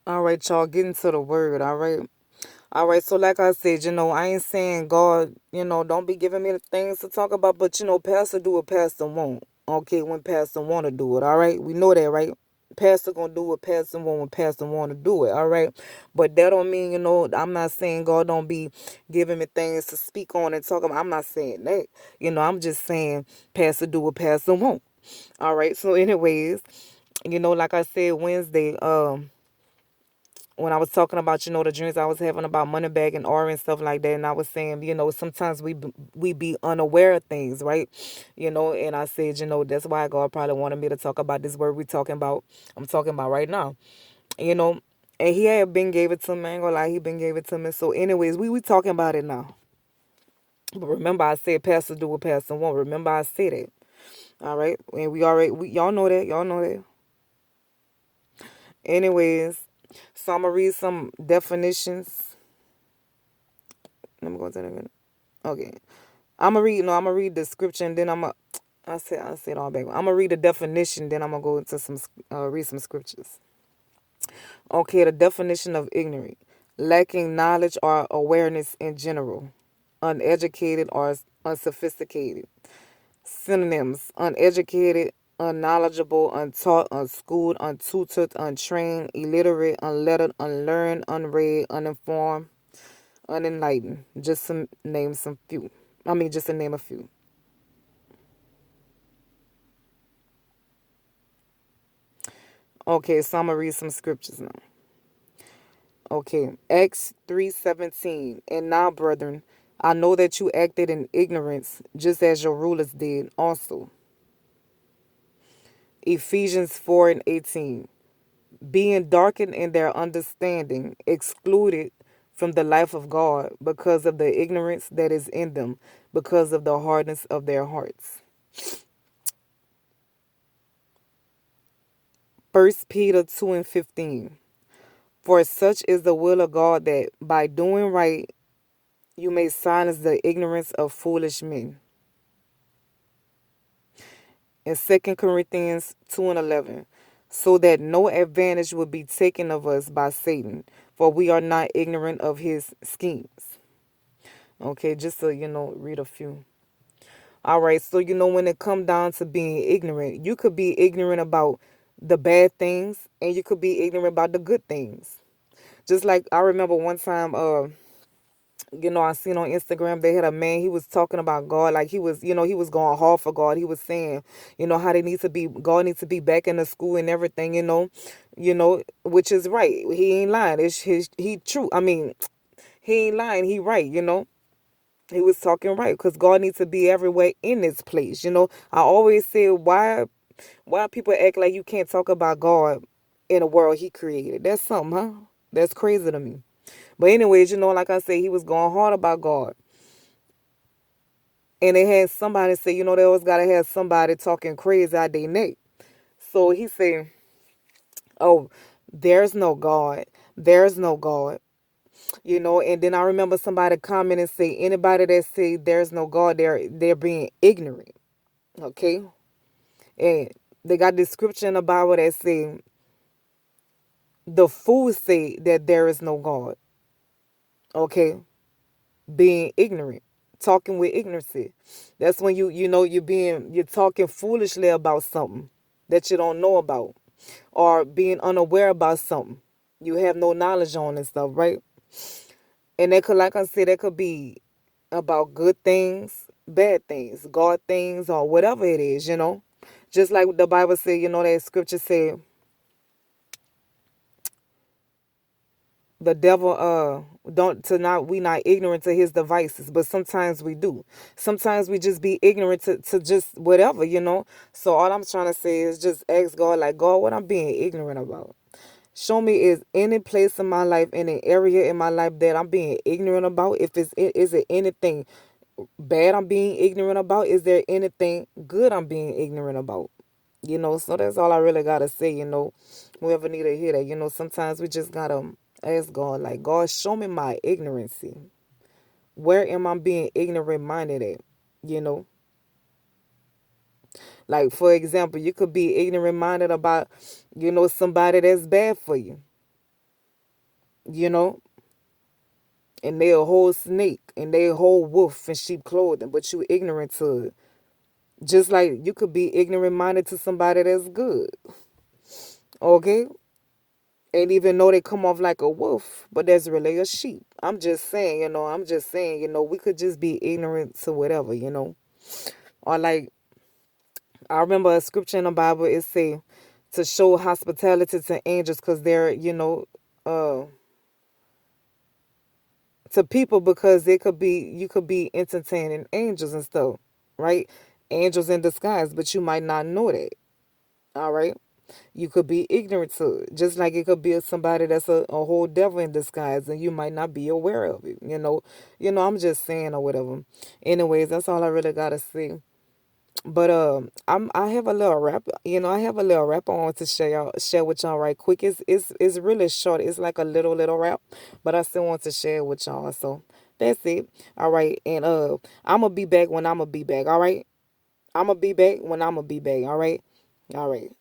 All right, y'all, get into the word. All right. All right. So, like I said, I ain't saying God, don't be giving me the things to talk about, but, Pastor do what Pastor won't. Okay, when Pastor want to do it. All right. We know that, right? Pastor gonna do what Pastor want when Pastor want to do it. All right. But that don't mean, I'm not saying God don't be giving me things to speak on and talk about. I'm not saying that. I'm just saying Pastor do what Pastor won't. All right. So, anyways, like I said Wednesday, when I was talking about, the dreams I was having about Moneybag and Aura and stuff like that, and I was saying, sometimes we be unaware of things, right? And I said, that's why God probably wanted me to talk about this word I'm talking about right now, you know. And he had been gave it to me, I ain't gonna lie, he been gave it to me. So anyways, we talking about it now. But remember I said Pastor do what Pastor won't. Remember I said it. All right. And y'all know that. Y'all know that. Anyways, so I'm gonna read some definitions. Let me go to that. Okay. I'm gonna read the scripture and then I said all back. I'm gonna read the definition, then I'm gonna go into read some scriptures. Okay, the definition of ignorant: lacking knowledge or awareness in general, uneducated or unsophisticated. Synonyms: uneducated, unknowledgeable, untaught, unschooled, untutored, untrained, illiterate, unlettered, unlearned, unread, uninformed, unenlightened. Just to name some few. Just to name a few. Okay, so I'm gonna read some scriptures now. Okay, Acts 3:17. And now, brethren, I know that you acted in ignorance, just as your rulers did also. Ephesians 4:18. Being darkened in their understanding, excluded from the life of God because of the ignorance that is in them, because of the hardness of their hearts. First Peter 2:15. For such is the will of God that by doing right you may silence the ignorance of foolish men. In 2 Corinthians 2:11, so that no advantage will be taken of us by Satan, for we are not ignorant of his schemes. Okay, just so read a few. All right, so when it come down to being ignorant, you could be ignorant about the bad things and you could be ignorant about the good things. Just like I remember one time, I seen on Instagram they had a man, he was talking about God, like he was going hard for God. He was saying, how God needs to be back in the school and everything, which is right. He ain't lying. He true. He ain't lying. He right, He was talking right because God needs to be everywhere in this place. I always say why people act like you can't talk about God in a world he created. That's something, huh? That's crazy to me. But anyways, like I said, he was going hard about God. And they had somebody say, they always gotta have somebody talking crazy out their neck. So he said, oh, there's no God. There's no God. And then I remember somebody comment and say, anybody that say there's no God, they're being ignorant. Okay? And they got this scripture in the Bible that say the fools say that there is no God. Okay? Being ignorant, talking with ignorancy. That's when you're talking foolishly about something that you don't know about, or being unaware about something you have no knowledge on and stuff, right? And that could, like I said, that could be about good things, bad things, God things, or whatever it is, Just like the Bible said, that scripture said the devil don't to not we not ignorant to his devices, but sometimes we do. Sometimes we just be ignorant to just whatever, So all I'm trying to say is just ask God, like, God, what I'm being ignorant about. Show me, is any place in my life, any area in my life that I'm being ignorant about? Is it anything bad I'm being ignorant about? Is there anything good I'm being ignorant about? So that's all I really gotta say, Whoever need to hear that, sometimes we just gotta ask God, like, God, show me my ignorancy. Where am I being ignorant minded at? You know? Like, for example, you could be ignorant minded about, somebody that's bad for you. you know, and they a whole snake and they a whole wolf in sheep clothing, but you ignorant to it. Just like you could be ignorant minded to somebody that's good. Okay? And even though they come off like a wolf, but there's really a sheep. I'm just saying, we could just be ignorant to whatever. Or like I remember a scripture in the Bible, it say to show hospitality to angels because they're, uh to people because you could be entertaining angels and stuff, right? Angels in disguise, but you might not know that. All right. You could be ignorant to it. Just like it could be somebody that's a whole devil in disguise and you might not be aware of it. I'm just saying or whatever. Anyways, that's all I really gotta say. But I have a little rap. I have a little rap I want to share with y'all right quick. It's really short. It's like a little rap, but I still want to share it with y'all. So that's it. All right, and I'm gonna be back when I'm gonna be back. All right, I'm gonna be back when I'm gonna be back. All right, all right.